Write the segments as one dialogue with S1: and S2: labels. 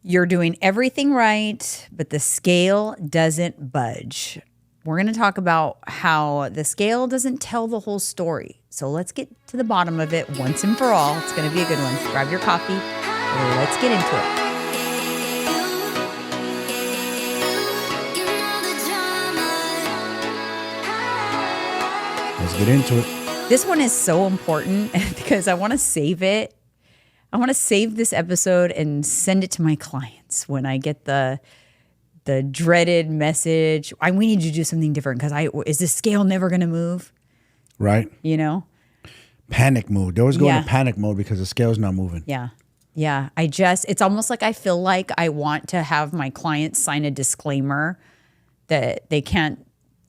S1: You're doing everything right, but the scale doesn't budge. We're going to talk about how the scale doesn't tell the whole story. So let's get to the bottom of it once and for all. It's going to be a good one. Grab your coffee. Let's get into it.
S2: Let's get into it.
S1: This one is so important because I want to save it. I want to save this episode and send it to my clients when I get the dreaded message. We need you to do something different because is the scale never going to move?
S2: Right.
S1: You know?
S2: Panic mode. They always go into panic mode because the scale's not moving.
S1: Yeah. Yeah. It's almost like I feel like I want to have my clients sign a disclaimer that they can't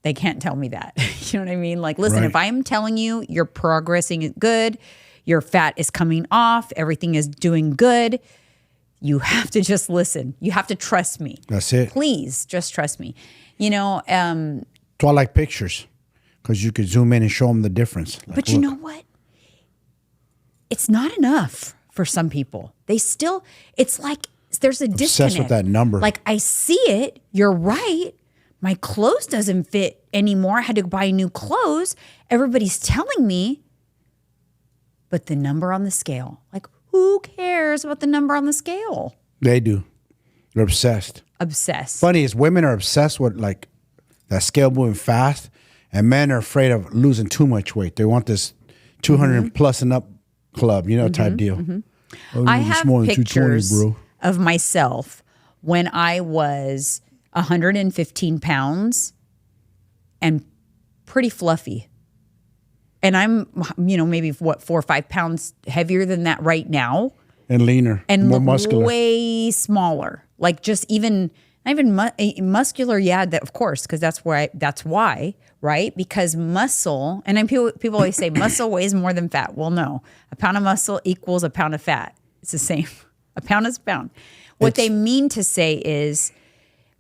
S1: tell me that. You know what I mean? Like, listen, if I'm telling you you're progressing good, your fat is coming off, everything is doing good, you have to just listen. You have to trust me.
S2: That's it.
S1: Please, just trust me. You know,
S2: So I like pictures because you could zoom in and show them the difference. Like,
S1: but you know what? It's not enough for some people. It's like there's a disconnect.
S2: Obsessed with that number.
S1: Like, I see it. You're right. My clothes doesn't fit anymore. I had to buy new clothes. Everybody's telling me. But the number on the scale, like, who cares about the number on the scale?
S2: They do. They're obsessed.
S1: Obsessed.
S2: Funny is women are obsessed with like that scale moving fast, and men are afraid of losing too much weight. They want this 200 plus and up club, type deal. Oh,
S1: I have pictures of myself when I was 115 pounds and pretty fluffy. And I'm, maybe 4 or 5 pounds heavier than that right now.
S2: And leaner.
S1: And
S2: more muscular.
S1: Way smaller. Like just not even muscular. Yeah, that, of course, because that's why, right? Because muscle, and people always say muscle weighs more than fat. Well, no. A pound of muscle equals a pound of fat. It's the same. A pound is a pound. What they mean to say is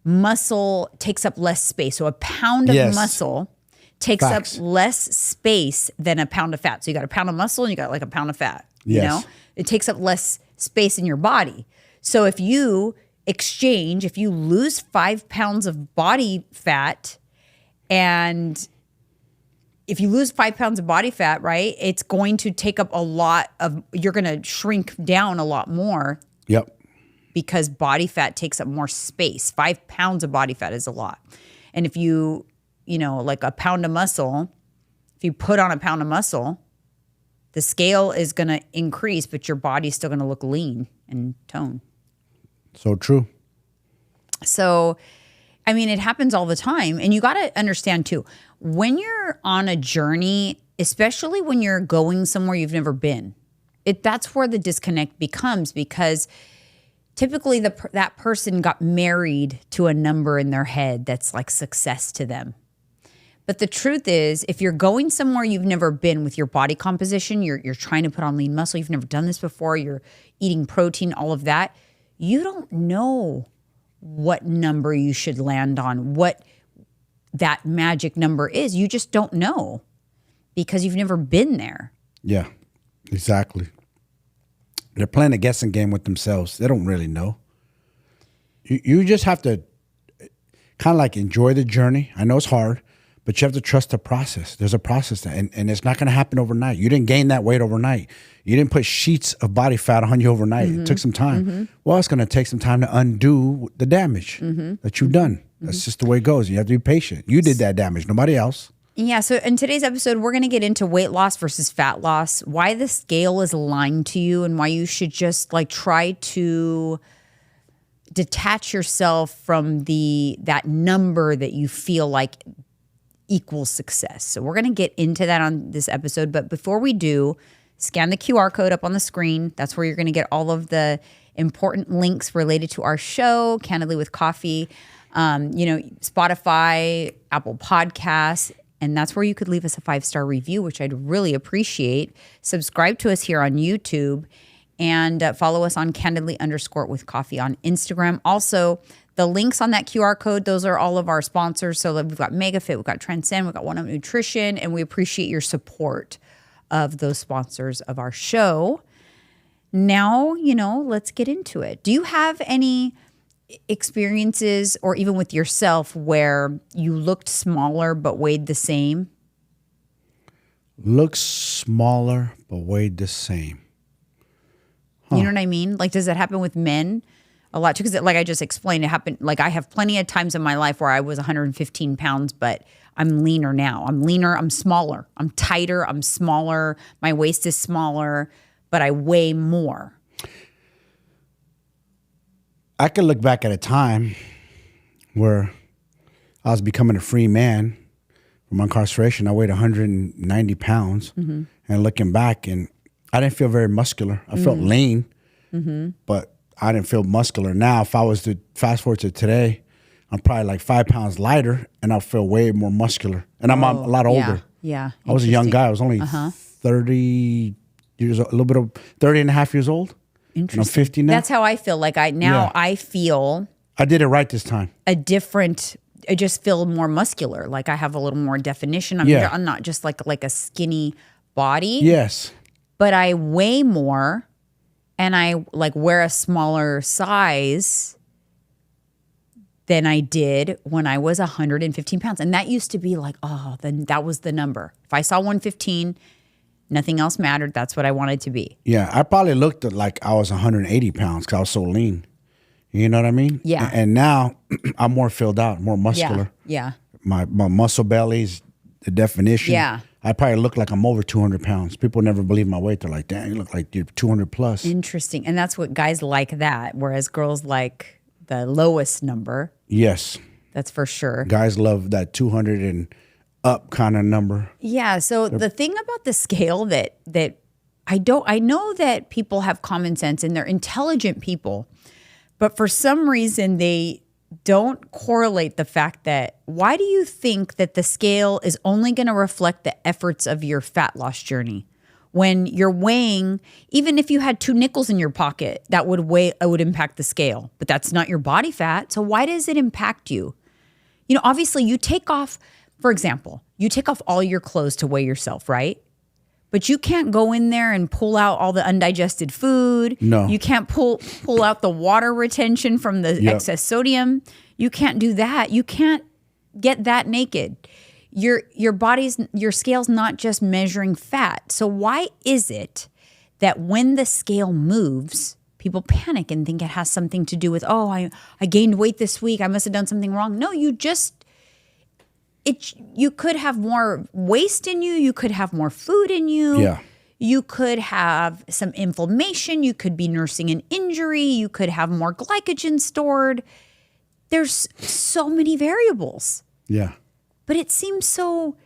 S1: muscle takes up less space. So a pound of muscle takes up less space than a pound of fat. So you got a pound of muscle and you got like a pound of fat. You know? It takes up less space in your body. So if you lose 5 pounds of body fat, and if you lose 5 pounds of body fat, right, it's going to take up you're going to shrink down a lot more.
S2: Yep.
S1: Because body fat takes up more space. 5 pounds of body fat is a lot. And if you like a pound of muscle, if you put on a pound of muscle, the scale is going to increase, but your body's still going to look lean and toned.
S2: So true.
S1: So, I mean, it happens all the time. And you got to understand too, when you're on a journey, especially when you're going somewhere you've never been, that's where the disconnect becomes, because typically that person got married to a number in their head that's like success to them. But the truth is, if you're going somewhere you've never been with your body composition, you're trying to put on lean muscle, you've never done this before, you're eating protein, all of that, you don't know what number you should land on, what that magic number is. You just don't know because you've never been there.
S2: Yeah, exactly. They're playing a guessing game with themselves. They don't really know. You just have to kind of like enjoy the journey. I know it's hard, but you have to trust the process. There's a process there, and it's not going to happen overnight. You didn't gain that weight overnight. You didn't put sheets of body fat on you overnight. It took some time. Well, it's going to take some time to undo the damage that you've done. That's just the way it goes. You have to be patient. You did that damage, nobody else.
S1: Yeah, so in today's episode, we're going to get into weight loss versus fat loss, why the scale is lying to you, and why you should just like try to detach yourself from that number that you feel like equals success. So we're going to get into that on this episode. But before we do, scan the QR code up on the screen. That's where you're going to get all of the important links related to our show, Candidly with Coffee, Spotify, Apple Podcasts. And that's where you could leave us a 5-star review, which I'd really appreciate. Subscribe to us here on YouTube, and follow us on Candidly_with_Coffee on Instagram. Also, the links on that QR code, those are all of our sponsors. So we've got Megafit, we've got Transcend, we've got One Up Nutrition, and we appreciate your support of those sponsors of our show. now, let's get into it. Do you have any experiences or even with yourself where you looked smaller but weighed the same?
S2: Looks smaller but weighed the same.
S1: You know what I mean? Like, does that happen with men a lot too? Because like I just explained, it happened. Like I have plenty of times in my life where I was 115 pounds, but I'm leaner now. I'm leaner. I'm smaller. I'm tighter. I'm smaller. My waist is smaller, but I weigh more.
S2: I could look back at a time where I was becoming a free man from incarceration. I weighed 190 pounds. Mm-hmm. And looking back, and I didn't feel very muscular. I felt lean, but I didn't feel muscular. Now, if I was to fast forward to today, I'm probably like 5 pounds lighter, and I feel way more muscular. And I'm a lot older.
S1: Yeah.
S2: I was a young guy. I was only 30 years old, a little bit of 30 and a half years old.
S1: Interesting.
S2: And I'm 50 now.
S1: That's how I feel. Like I feel
S2: I did it right this time.
S1: I just feel more muscular. Like I have a little more definition. I'm not just like a skinny body.
S2: Yes.
S1: But I weigh more, and I like wear a smaller size than I did when I was 115 pounds. And that used to be like, then that was the number. If I saw 115, nothing else mattered. That's what I wanted to be.
S2: Yeah, I probably looked like I was 180 pounds because I was so lean. You know what I mean?
S1: Yeah.
S2: And now I'm more filled out, more muscular.
S1: Yeah.
S2: My muscle belly's the definition.
S1: Yeah.
S2: I probably look like I'm over 200 pounds. People never believe my weight. They're like, damn, you look like you're 200 plus.
S1: Interesting. And that's what guys like that, whereas girls like the lowest number.
S2: Yes.
S1: That's for sure.
S2: Guys love that 200 and up kind of number.
S1: Yeah. So the thing about the scale that I know that people have common sense and they're intelligent people, but for some reason they don't correlate the fact that why do you think that the scale is only going to reflect the efforts of your fat loss journey? When you're weighing, even if you had 2 nickels in your pocket, that would impact the scale, but that's not your body fat. So why does it impact you? Obviously you take off, for example, you take off all your clothes to weigh yourself, right? But you can't go in there and pull out all the undigested food.
S2: No.
S1: You can't pull out the water retention from the excess sodium. You can't do that. You can't get that naked. Your scale's not just measuring fat. So why is it that when the scale moves, people panic and think it has something to do with, I gained weight this week. I must have done something wrong. No, you could have more waste in you. You could have more food in you.
S2: Yeah.
S1: You could have some inflammation. You could be nursing an injury. You could have more glycogen stored. There's so many variables.
S2: Yeah.
S1: But it seems so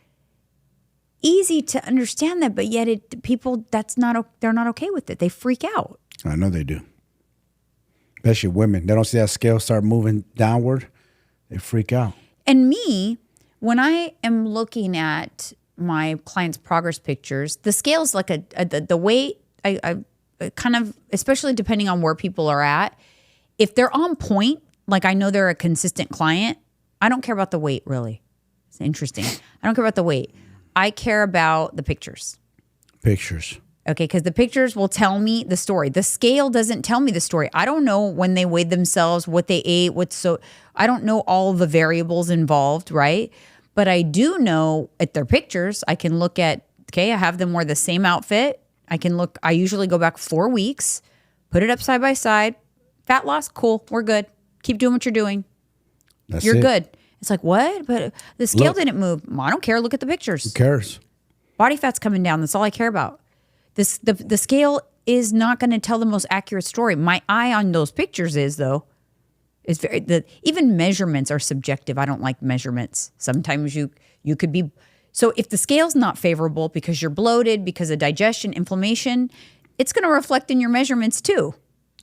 S1: easy to understand that, but yet people they're not okay with it. They freak out.
S2: I know they do. Especially women. They don't see that scale start moving downward. They freak out.
S1: And me, when I am looking at my clients' progress pictures, the scale's like the weight, I kind of, especially depending on where people are at, if they're on point, like I know they're a consistent client, I don't care about the weight really. It's interesting. I don't care about the weight. I care about the pictures.
S2: Pictures.
S1: Okay, because the pictures will tell me the story. The scale doesn't tell me the story. I don't know when they weighed themselves, what they ate, I don't know all the variables involved, right? But I do know at their pictures, I can look at, I have them wear the same outfit. I usually go back 4 weeks, put it up side by side. Fat loss, cool, we're good. Keep doing what you're doing. You're good. It's like, what? But the scale didn't move. I don't care. Look at the pictures.
S2: Who cares?
S1: Body fat's coming down. That's all I care about. The scale is not going to tell the most accurate story. My eye on those pictures is even measurements are subjective. I don't like measurements. Sometimes you could be, so if the scale's not favorable because you're bloated, because of digestion, inflammation, it's going to reflect in your measurements too.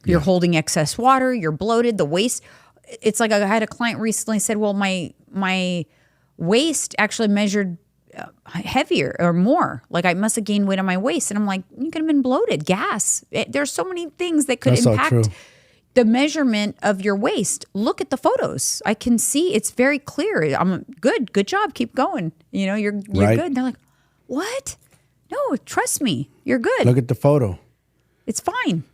S1: You're holding excess water, you're bloated, the waist. It's like I had a client recently said, well, my waist actually measured heavier or more. Like I must have gained weight on my waist. And I'm like, you could have been bloated, gas. There's so many things that could impact the measurement of your waist. Look at the photos. I can see it's very clear. I'm good job. Keep going. You're good. And they're like, what? No, trust me. You're good.
S2: Look at the photo.
S1: It's fine.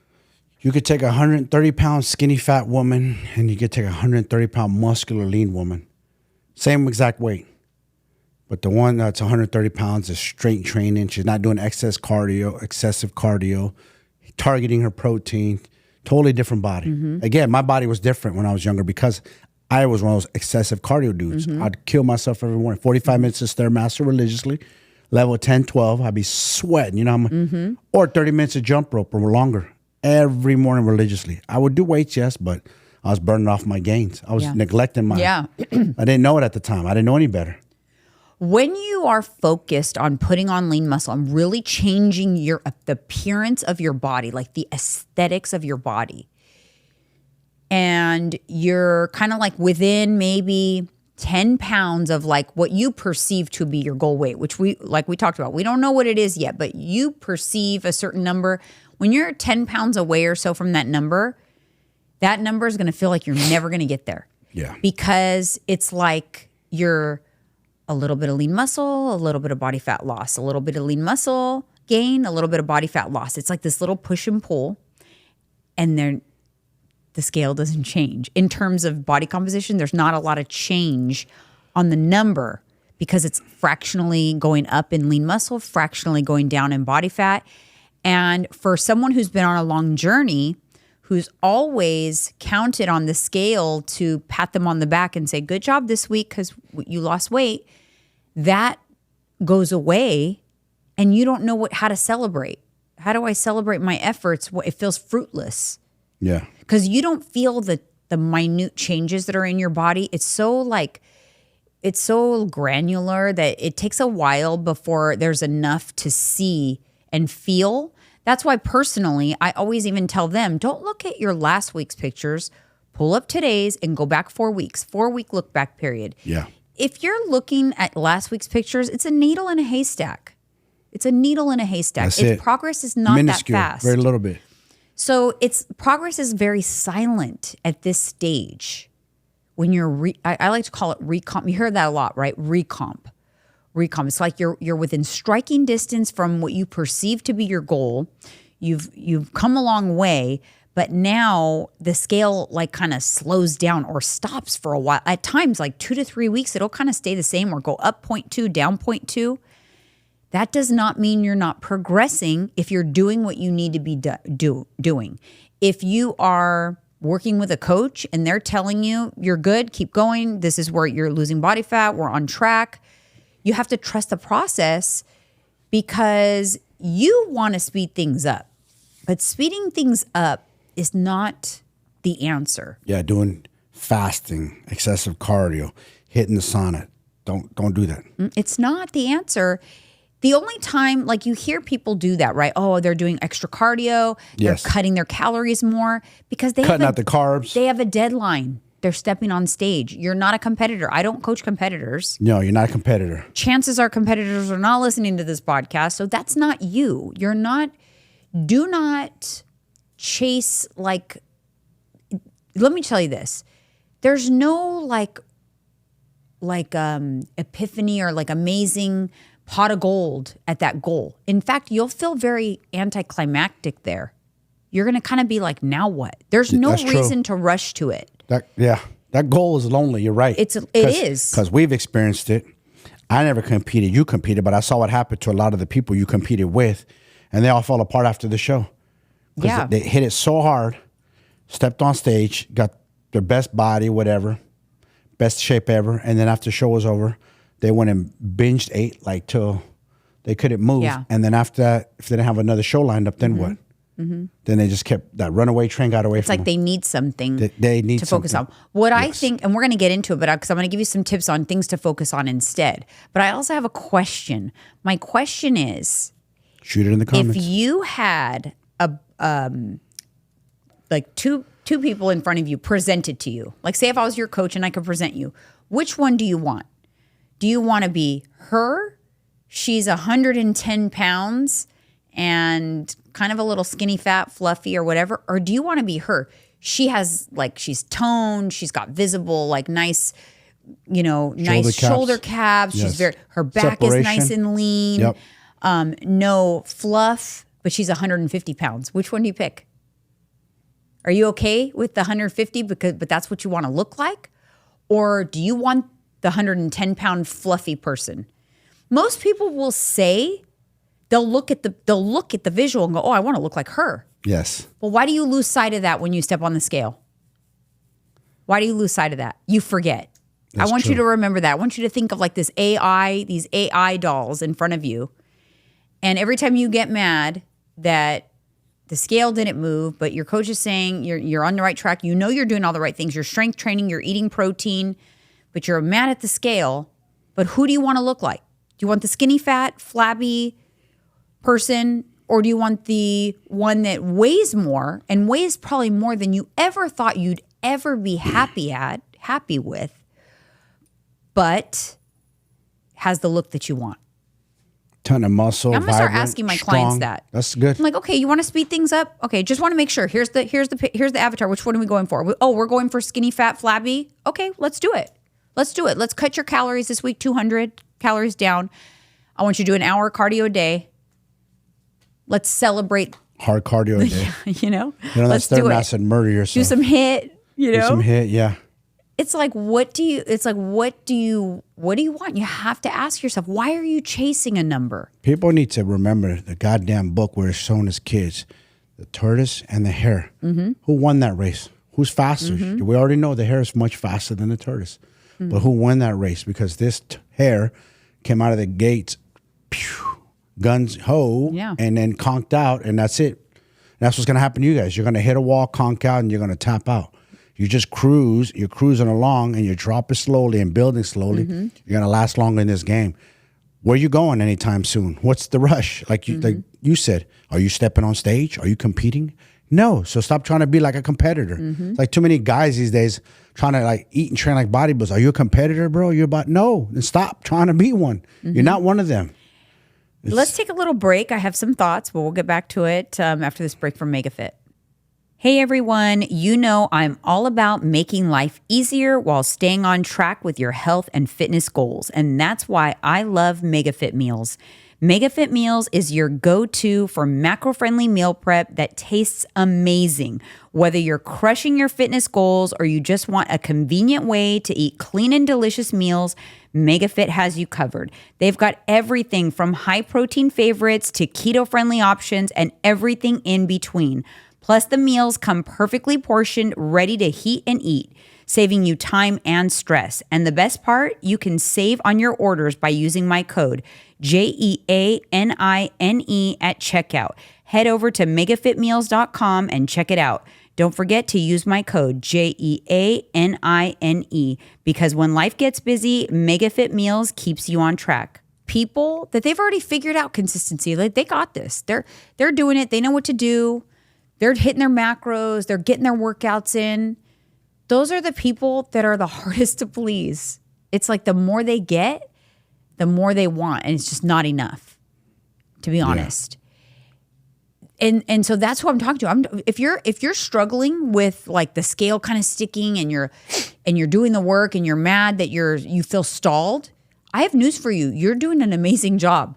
S2: You could take a 130-pound skinny fat woman and you could take a 130-pound muscular lean woman. Same exact weight. But the one that's 130 pounds is straight training. She's not doing excessive cardio, targeting her protein. Totally different body. Again, my body was different when I was younger because I was one of those excessive cardio dudes. I'd kill myself every morning. 45 minutes of Stairmaster religiously. Level 10, 12, I'd be sweating. You know, or 30 minutes of jump rope or longer. Every morning religiously. I would do weights, yes, but I was burning off my gains. I was neglecting my... I didn't know it at the time. I didn't know any better.
S1: When you are focused on putting on lean muscle and really changing the appearance of your body, like the aesthetics of your body, and you're kind of like within maybe 10 pounds of like what you perceive to be your goal weight, which we talked about. We don't know what it is yet, but you perceive a certain number. When you're 10 pounds away or so from that number is going to feel like you're never going to get there.
S2: Yeah.
S1: Because it's like you're a little bit of lean muscle, a little bit of body fat loss, a little bit of lean muscle gain, a little bit of body fat loss. It's like this little push and pull, and the scale doesn't change. In terms of body composition, there's not a lot of change on the number because it's fractionally going up in lean muscle, fractionally going down in body fat. And for someone who's been on a long journey, who's always counted on the scale to pat them on the back and say, good job this week because you lost weight, that goes away and you don't know how to celebrate. How do I celebrate my efforts? Well, it feels fruitless.
S2: Yeah.
S1: Because you don't feel the minute changes that are in your body. It's so granular that it takes a while before there's enough to see and feel. That's why personally, I always even tell them, don't look at your last week's pictures, pull up today's and go back 4 weeks, 4-week look back period.
S2: Yeah.
S1: If you're looking at last week's pictures, it's a needle in a haystack. It's a needle in a haystack.
S2: That's it.
S1: Progress is not
S2: minuscule,
S1: that fast.
S2: Very little bit.
S1: So progress is very silent at this stage. When you're, I like to call it recomp. You hear that a lot, right? Recomp. It's like you're within striking distance from what you perceive to be your goal. You've come a long way, but now the scale like kind of slows down or stops for a while. At times, like 2 to 3 weeks, it'll kind of stay the same or go up 0.2, down 0.2. That does not mean you're not progressing if you're doing what you need to be doing. If you are working with a coach and they're telling you you're good, keep going, this is where you're losing body fat, we're on track, you have to trust the process because you want to speed things up. But speeding things up is not the answer.
S2: Yeah, doing fasting, excessive cardio, hitting the sauna. Don't do that.
S1: It's not the answer. The only time, like you hear people do that, right? Oh, they're doing extra cardio. They're cutting their calories more because they
S2: cutting out the carbs.
S1: They have a deadline. They're stepping on stage. You're not a competitor. I don't coach competitors.
S2: No, you're not a competitor.
S1: Chances are competitors are not listening to this podcast. So that's not you. You're not, do not chase like, let me tell you this. There's no like epiphany or like amazing pot of gold at that goal. In fact, you'll feel very anticlimactic there. You're going to kind of be like, now what? There's no reason to rush to it.
S2: That goal is lonely. You're right.
S1: It is.
S2: Because we've experienced it. I never competed. You competed, but I saw what happened to a lot of the people you competed with, and they all fell apart after the show.
S1: Yeah.
S2: They hit it so hard, stepped on stage, got their best body, whatever, best shape ever, and then after the show was over, they went and binged ate like till they couldn't move.
S1: Yeah.
S2: And then after that, if they didn't have another show lined up, then what? Then they just kept that runaway train got away
S1: it's
S2: from
S1: like
S2: them.
S1: they need something
S2: they need
S1: to focus on. What I think, and we're going to get into it, but because I'm going to give you some tips on things to focus on instead. But I also have a question. My question is,
S2: shoot it in the comments.
S1: If you had like two people in front of you presented to you, like say if I was your coach and I could present you, which one do you want? Do you want to be her? She's 110 pounds and kind of a little skinny fat, fluffy or whatever. Or do you want to be her? She has like, she's toned. She's got visible, like nice, nice shoulder caps.
S2: Yes.
S1: She's her back is nice and lean.
S2: Yep.
S1: No fluff, but she's 150 pounds. Which one do you pick? Are you okay with the 150 but that's what you want to look like? Or do you want the 110-pound fluffy person? Most people will say they'll look at the visual and go, "Oh, I want to look like her."
S2: Yes.
S1: Well, why do you lose sight of that when you step on the scale? Why do you lose sight of that? You forget.
S2: That's
S1: I want you
S2: true.
S1: to remember that. I want you to think of like these AI dolls in front of you. And every time you get mad that the scale didn't move, but your coach is saying you're on the right track, you know you're doing all the right things, you're strength training, you're eating protein, but you're mad at the scale. But who do you want to look like? Do you want the skinny, fat, flabby person, or do you want the one that weighs more and weighs probably more than you ever thought you'd ever be happy with, but has the look that you want?
S2: Ton of muscle.
S1: I'm gonna start
S2: vibrant,
S1: asking my
S2: strong.
S1: clients that.
S2: That's good.
S1: I'm like, okay, you want to speed things up? Okay, just want to make sure. Here's the avatar. Which one are we going for? We're going for skinny, fat, flabby. Okay, let's do it. Let's cut your calories this week, 200 calories down. I want you to do an hour cardio a day. Let's celebrate.
S2: Hard cardio a day.
S1: Let's
S2: that's
S1: do
S2: third
S1: it.
S2: mass and murder yourself.
S1: Do some HIIT.
S2: Do some HIIT, yeah.
S1: It's like, what do you want? You have to ask yourself, why are you chasing a number?
S2: People need to remember the goddamn book where it's shown as kids, the tortoise and the hare. Mm-hmm. Who won that race? Who's faster? Mm-hmm. We already know the hare is much faster than the tortoise. Mm-hmm. But who won that race? Because this hare came out of the gates, guns ho, and then conked out, and that's it. That's what's going to happen to you guys. You're going to hit a wall, conk out, and you're going to tap out. You just cruise, you're cruising along, and you drop it slowly and building slowly. Mm-hmm. You're going to last longer in this game. Where you going anytime soon? What's the rush? Like you said, are you stepping on stage? Are you competing? No. So stop trying to be like a competitor. Mm-hmm. It's like too many guys these days trying to like eat and train like bodybuilders. Are you a competitor, bro? No. Then stop trying to be one. Mm-hmm. You're not one of them.
S1: Let's take a little break. I have some thoughts, but we'll get back to it after this break from Megafit. Hey everyone, you know I'm all about making life easier while staying on track with your health and fitness goals, and that's why I love Megafit Meals. Megafit Meals is your go-to for macro-friendly meal prep that tastes amazing. Whether you're crushing your fitness goals or you just want a convenient way to eat clean and delicious meals, Megafit has you covered. They've got everything from high-protein favorites to keto-friendly options and everything in between. Plus, the meals come perfectly portioned, ready to heat and eat, saving you time and stress. And the best part, you can save on your orders by using my code, JEANINE at checkout. Head over to megafitmeals.com and check it out. Don't forget to use my code, JEANINE, because when life gets busy, Megafit Meals keeps you on track. People that they've already figured out consistency, like they got this. They're doing it. They know what to do. They're hitting their macros. They're getting their workouts in. Those are the people that are the hardest to please. It's like the more they get, the more they want. And it's just not enough, to be honest. And so that's who I'm talking to. If you're struggling with like the scale kind of sticking and you're doing the work and you're mad that you feel stalled, I have news for you. You're doing an amazing job.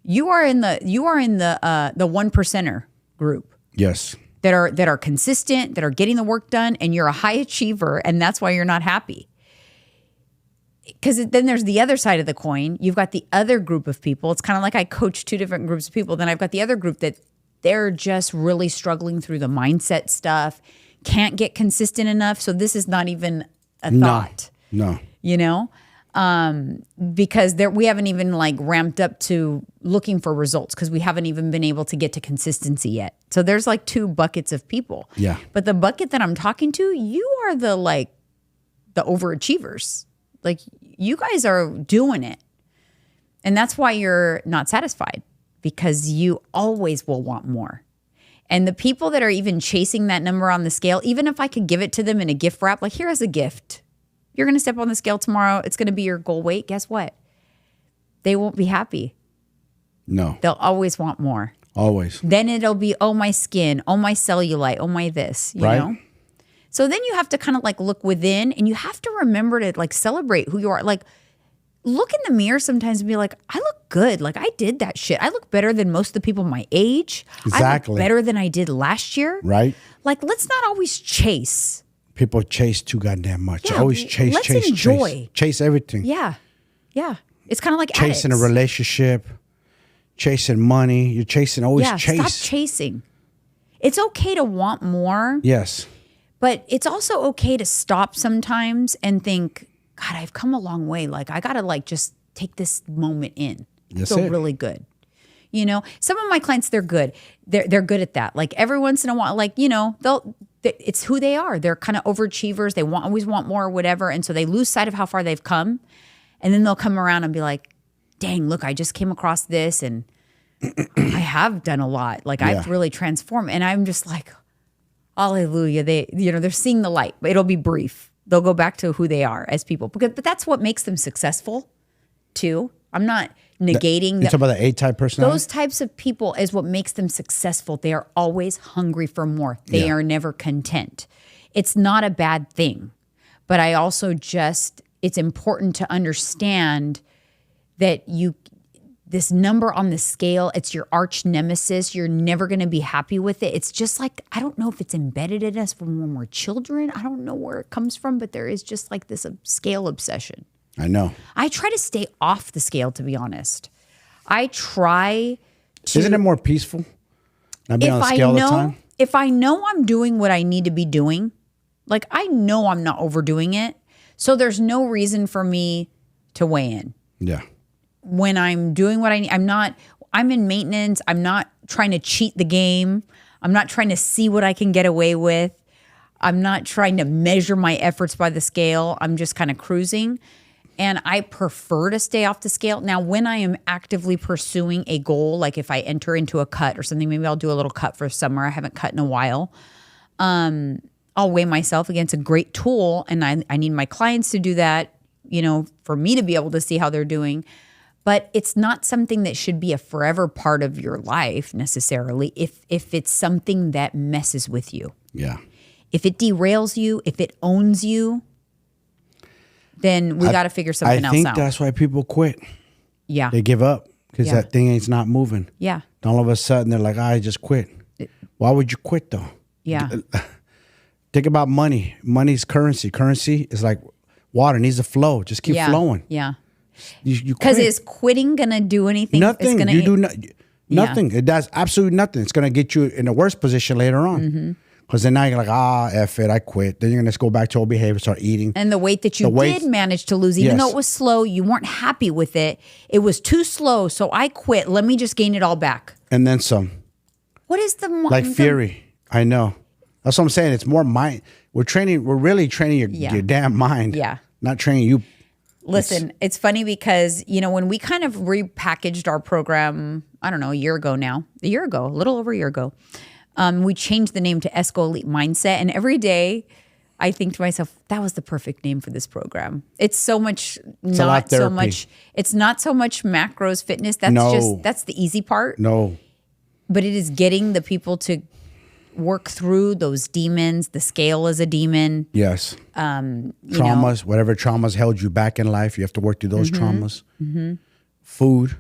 S1: You are in the 1%er group.
S2: Yes.
S1: That are consistent, that are getting the work done, and you're a high achiever, and that's why you're not happy. Because then there's the other side of the coin. You've got the other group of people. It's kind of like I coach two different groups of people. Then I've got the other group that they're just really struggling through the mindset stuff, can't get consistent enough. So this is not even a thought.
S2: No.
S1: Because we haven't even like ramped up to looking for results because we haven't even been able to get to consistency yet. So there's like two buckets of people.
S2: Yeah.
S1: But the bucket that I'm talking to, you are the overachievers. Like you guys are doing it. And that's why you're not satisfied, because you always will want more. And the people that are even chasing that number on the scale, even if I could give it to them in a gift wrap, like here as a gift, you're going to step on the scale tomorrow. It's going to be your goal weight. Guess what? They won't be happy.
S2: No.
S1: They'll always want more.
S2: Always.
S1: Then it'll be, oh, my skin, oh, my cellulite, oh, my this, you know? So then you have to kind of like look within, and you have to remember to like celebrate who you are. Like look in the mirror sometimes and be like, I look good. Like I did that shit. I look better than most of the people my age.
S2: Exactly.
S1: I look better than I did last year.
S2: Right.
S1: Like let's not always chase.
S2: People chase too goddamn much.
S1: Yeah,
S2: Always chase,
S1: let's
S2: chase,
S1: enjoy.
S2: chase. Chase everything.
S1: Yeah. Yeah. It's kind of like
S2: chasing
S1: addicts.
S2: a relationship, chasing money. You're chasing, always chase.
S1: Stop chasing. It's okay to want more.
S2: Yes.
S1: But it's also okay to stop sometimes and think, God, I've come a long way. Like I gotta like just take this moment in.
S2: That's
S1: feel
S2: it.
S1: really good. You know, some of my clients, they're good. They're good at that. Like every once in a while, like, you know, it's who they are. They're kind of overachievers. They always want more or whatever. And so they lose sight of how far they've come. And then they'll come around and be like, dang, look, I just came across this and I have done a lot. Like I've really transformed. And I'm just like, hallelujah. They're seeing the light, but it'll be brief. They'll go back to who they are as people. But that's what makes them successful too. I'm not negating.
S2: You talk about the A-type personality?
S1: Those types of people is what makes them successful. They are always hungry for more. They are never content. It's not a bad thing. But I also it's important to understand that this number on the scale, it's your arch nemesis. You're never going to be happy with it. It's just like, I don't know if it's embedded in us from when we're children. I don't know where it comes from, but there is just like this scale obsession.
S2: I know.
S1: I try to stay off the scale, to be honest. I try to.
S2: Isn't it more peaceful? Not being on the scale all the time?
S1: If I know I'm doing what I need to be doing, like I know I'm not overdoing it, so there's no reason for me to weigh in.
S2: Yeah.
S1: When I'm doing what I need, I'm in maintenance. I'm not trying to cheat the game. I'm not trying to see what I can get away with. I'm not trying to measure my efforts by the scale. I'm just kind of cruising. And I prefer to stay off the scale. Now, when I am actively pursuing a goal, like if I enter into a cut or something, maybe I'll do a little cut for summer. I haven't cut in a while. I'll weigh myself against a great tool. And I need my clients to do that, you know, for me to be able to see how they're doing. But it's not something that should be a forever part of your life necessarily if it's something that messes with you.
S2: Yeah.
S1: If it derails you, if it owns you, then we got to figure something else out.
S2: I think that's why people quit.
S1: Yeah.
S2: They give up because that thing ain't not moving.
S1: Yeah.
S2: And all of a sudden they're like, I just quit. Why would you quit though?
S1: Yeah.
S2: Think about money. Money's currency. Currency is like water, needs to flow. Just keep flowing.
S1: Yeah.
S2: You
S1: Because
S2: quit.
S1: is quitting going to do anything?
S2: Nothing.
S1: It's gonna,
S2: You do nothing. It does absolutely nothing. It's going to get you in a worse position later on. Because then now you're like, F it, I quit. Then you're going to go back to old behavior, start eating.
S1: And the weight that you did manage to lose, even though it was slow, you weren't happy with it. It was too slow, so I quit. Let me just gain it all back.
S2: And then some.
S1: What is the
S2: like fury? I know. That's what I'm saying. It's more mind. We're really training your damn mind.
S1: Yeah.
S2: Not training you.
S1: Listen, it's funny because, you know, when we kind of repackaged our program, I don't know, a little over a year ago, we changed the name to Esco Elite Mindset. And every day I think to myself, that was the perfect name for this program. It's so much, it's not so much macros fitness. That's the easy part.
S2: No.
S1: But it is getting the people to work through those demons. The scale is a demon.
S2: Yes. Traumas, whatever traumas held you back in life, you have to work through those traumas. Food,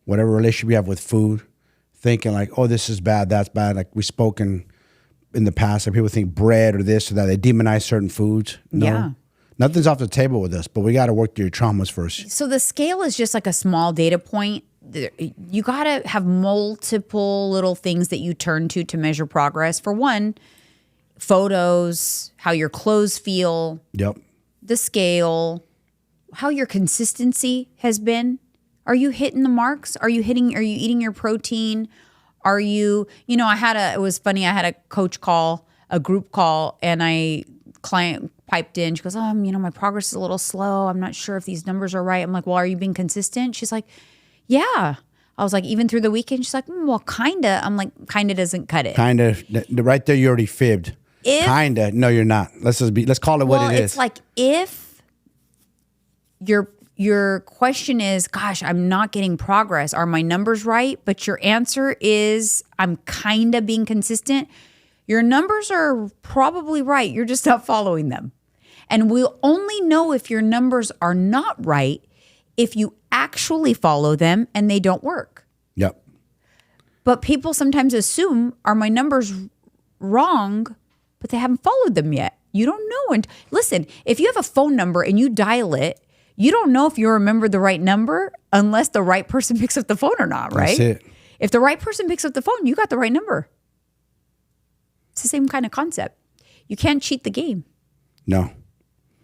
S2: whatever relationship you have with food, thinking like, oh, this is bad, that's bad. Like we spoke in the past, like people think bread or this or that. They demonize certain foods. No.
S1: Yeah.
S2: Nothing's off the table with us, but we got to work through your traumas first.
S1: So the scale is just like a small data point. You got to have multiple little things that you turn to measure progress. For one, photos, how your clothes feel,
S2: Yep.
S1: the scale, how your consistency has been. Are you hitting the marks? Are you eating your protein? Are you, it was funny. I had a coach call, a group call, and client piped in. She goes, my progress is a little slow. I'm not sure if these numbers are right. I'm like, well, are you being consistent? She's like, yeah. I was like, even through the weekend? She's like, well, kinda. I'm like, kinda doesn't cut it.
S2: Kinda. Right there, you already fibbed. Kinda. No, you're not. Let's call it what it is.
S1: It's like if your question is, gosh, I'm not getting progress. Are my numbers right? But your answer is, I'm kinda being consistent. Your numbers are probably right. You're just not following them. And we'll only know if your numbers are not right if you actually follow them and they don't work.
S2: Yep.
S1: But people sometimes assume, are my numbers wrong, but they haven't followed them yet. You don't know. And listen, if you have a phone number and you dial it, you don't know if you remember the right number unless the right person picks up the phone or not, right?
S2: That's it.
S1: If the right person picks up the phone, you got the right number. It's the same kind of concept. You can't cheat the game.
S2: No.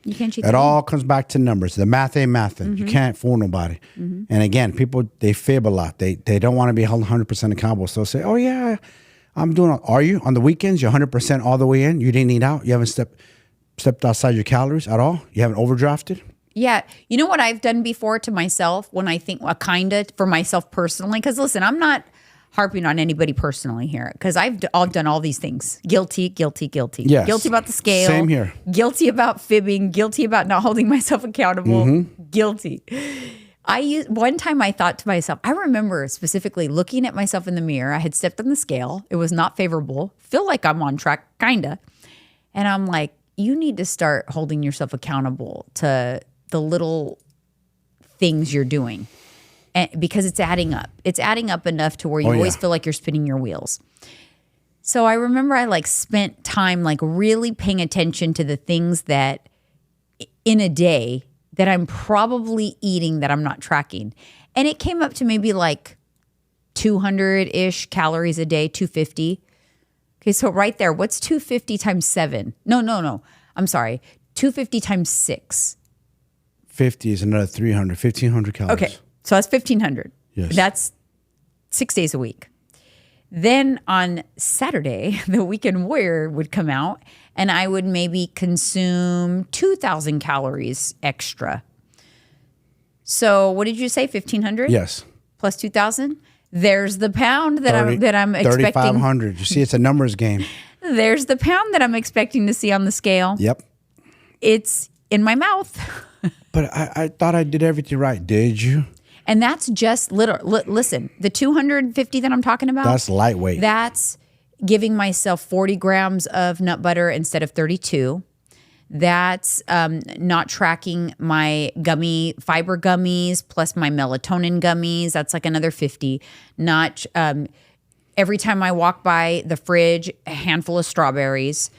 S1: You can't cheat
S2: It
S1: the game.
S2: all comes back to numbers. The math ain't mathing. You can't fool nobody. And again, people, they fib a lot. They don't want to be held 100% accountable. So say, oh, yeah, I'm doing it. Are you? On the weekends, you're 100% all the way in? You didn't eat out? You haven't stepped outside your calories at all? You haven't overdrafted?
S1: Yeah. You know what I've done before to myself when I think, for myself personally? Because listen, I'm not harping on anybody personally here because I've done all these things. Guilty.
S2: Yes.
S1: Guilty about the scale.
S2: Same here.
S1: Guilty about fibbing. Guilty about not holding myself accountable. Guilty. One time I thought to myself, I remember specifically looking at myself in the mirror. I had stepped on the scale. It was not favorable. Feel like I'm on track, kinda. And I'm like, you need to start holding yourself accountable to the little things you're doing. And because it's adding up. It's adding up enough to where you always feel like you're spinning your wheels. So I remember I spent time really paying attention to the things that in a day that I'm probably eating that I'm not tracking. And it came up to maybe 200-ish calories a day, 250. Okay, so right there, what's 250 times 7? No. I'm sorry. 250 times 6.
S2: 50 is another 300, 1,500 calories.
S1: Okay, so that's 1,500.
S2: Yes.
S1: That's 6 days a week. Then on Saturday, the Weekend Warrior would come out and I would maybe consume 2,000 calories extra. So what did you say, 1,500?
S2: Yes.
S1: Plus 2,000? There's the pound that I'm expecting.
S2: 3,500. You see, it's a numbers game.
S1: There's the pound that I'm expecting to see on the scale.
S2: Yep.
S1: It's in my mouth.
S2: But I thought I did everything right. Did you?
S1: And that's just listen, the 250 that I'm talking about.
S2: That's lightweight.
S1: That's giving myself 40 grams of nut butter instead of 32. That's not tracking my fiber gummies plus my melatonin gummies. That's another 50. Not every time I walk by the fridge, a handful of strawberries.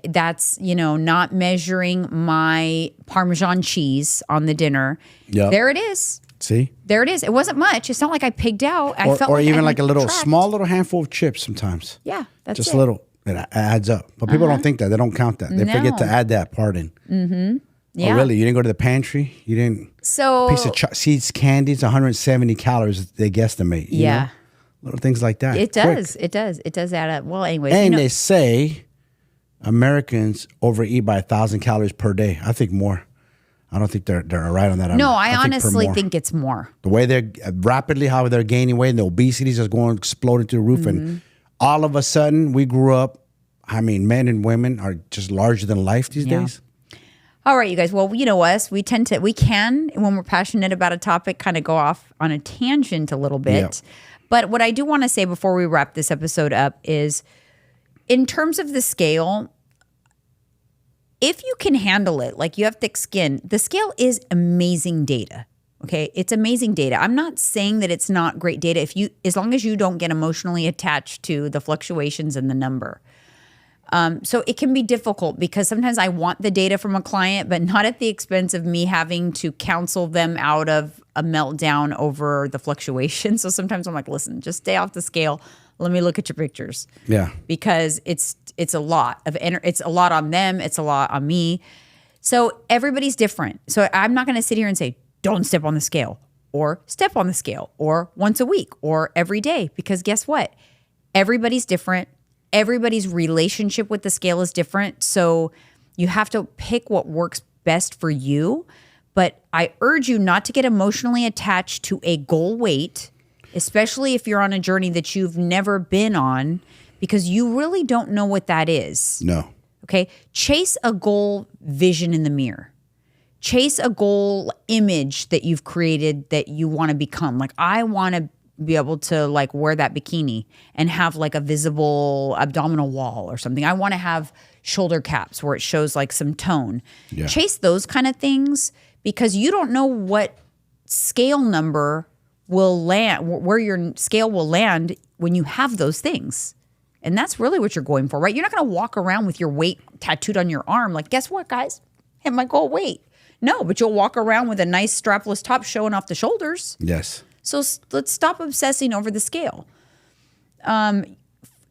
S1: That's, not measuring my Parmesan cheese on the dinner.
S2: Yep.
S1: There it is.
S2: See?
S1: There it is. It wasn't much. It's not like I pigged out. I felt
S2: or even
S1: I
S2: a little
S1: tracked.
S2: small little handful of chips sometimes.
S1: Yeah, that's
S2: just
S1: it.
S2: a little. It adds up. But people don't think that. They don't count that. They forget to add that part in. Mm-hmm.
S1: Yeah.
S2: Oh, really? You didn't go to the pantry? You didn't?
S1: So
S2: piece of seeds, candies, 170 calories they guesstimate. You know? Little things like that.
S1: It does. Quick. It does. It does add up. Well, anyways.
S2: And they say Americans overeat by 1,000 calories per day. I think more. I don't think they're right on that.
S1: No, I honestly think it's more.
S2: The way they're rapidly, how they're gaining weight, and the obesity is just going exploding through the roof. And all of a sudden, we grew up. I mean, men and women are just larger than life these days.
S1: All right, you guys. Well, you know us. We can, when we're passionate about a topic, kind of go off on a tangent a little bit.
S2: Yeah.
S1: But what I do want to say before we wrap this episode up is, in terms of the scale, if you can handle it, you have thick skin, the scale is amazing data. Okay, it's amazing data. I'm not saying that it's not great data as long as you don't get emotionally attached to the fluctuations in the number. So it can be difficult because sometimes I want the data from a client, but not at the expense of me having to counsel them out of a meltdown over the fluctuation. So sometimes I'm like, listen, just stay off the scale. Let me look at your pictures.
S2: Yeah.
S1: Because it's a lot of it's a lot on them. It's a lot on me. So everybody's different. So I'm not going to sit here and say, don't step on the scale or step on the scale or once a week or every day, because guess what? Everybody's different. Everybody's relationship with the scale is different. So you have to pick what works best for you. But I urge you not to get emotionally attached to a goal weight, especially if you're on a journey that you've never been on, because you really don't know what that is.
S2: No.
S1: Okay? Chase a goal vision in the mirror. Chase a goal image that you've created that you want to become. I want to be able to wear that bikini and have a visible abdominal wall or something. I want to have shoulder caps where it shows some tone.
S2: Yeah.
S1: Chase those kind of things because you don't know what scale number will land, where your scale will land when you have those things. And that's really what you're going for, right? You're not going to walk around with your weight tattooed on your arm. Like, guess what, guys? Hit my goal weight. No, but you'll walk around with a nice strapless top showing off the shoulders.
S2: Yes.
S1: So let's stop obsessing over the scale.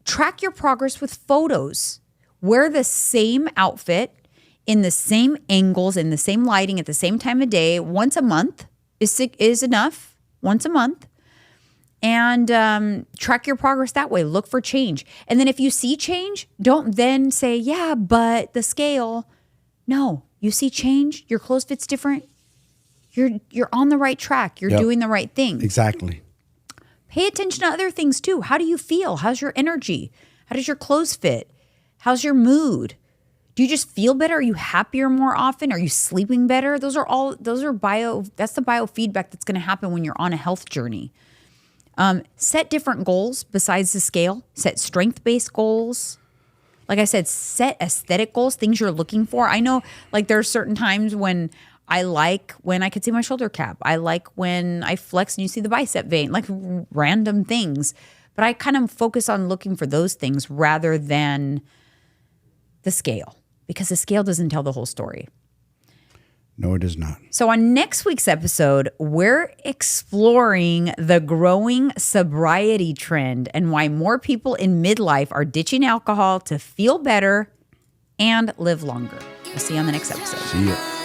S1: Track your progress with photos. Wear the same outfit in the same angles, in the same lighting, at the same time of day, once a month is enough. Once a month. And track your progress that way. Look for change. And then if you see change, don't then say, yeah, but the scale. No, you see change, your clothes fit's different. You're on the right track. You're doing the right thing.
S2: Exactly.
S1: Pay attention to other things too. How do you feel? How's your energy? How does your clothes fit? How's your mood? Do you just feel better? Are you happier more often? Are you sleeping better? That's the biofeedback that's going to happen when you're on a health journey. Set different goals besides the scale. Set strength-based goals. Like I said, set aesthetic goals, things you're looking for. I know like there are certain times when I like when I could see my shoulder cap. I like when I flex and you see the bicep vein, like random things. But I kind of focus on looking for those things rather than the scale, because the scale doesn't tell the whole story.
S2: No, it does not.
S1: So on next week's episode, we're exploring the growing sobriety trend and why more people in midlife are ditching alcohol to feel better and live longer. We'll see you on the next episode.
S2: See ya.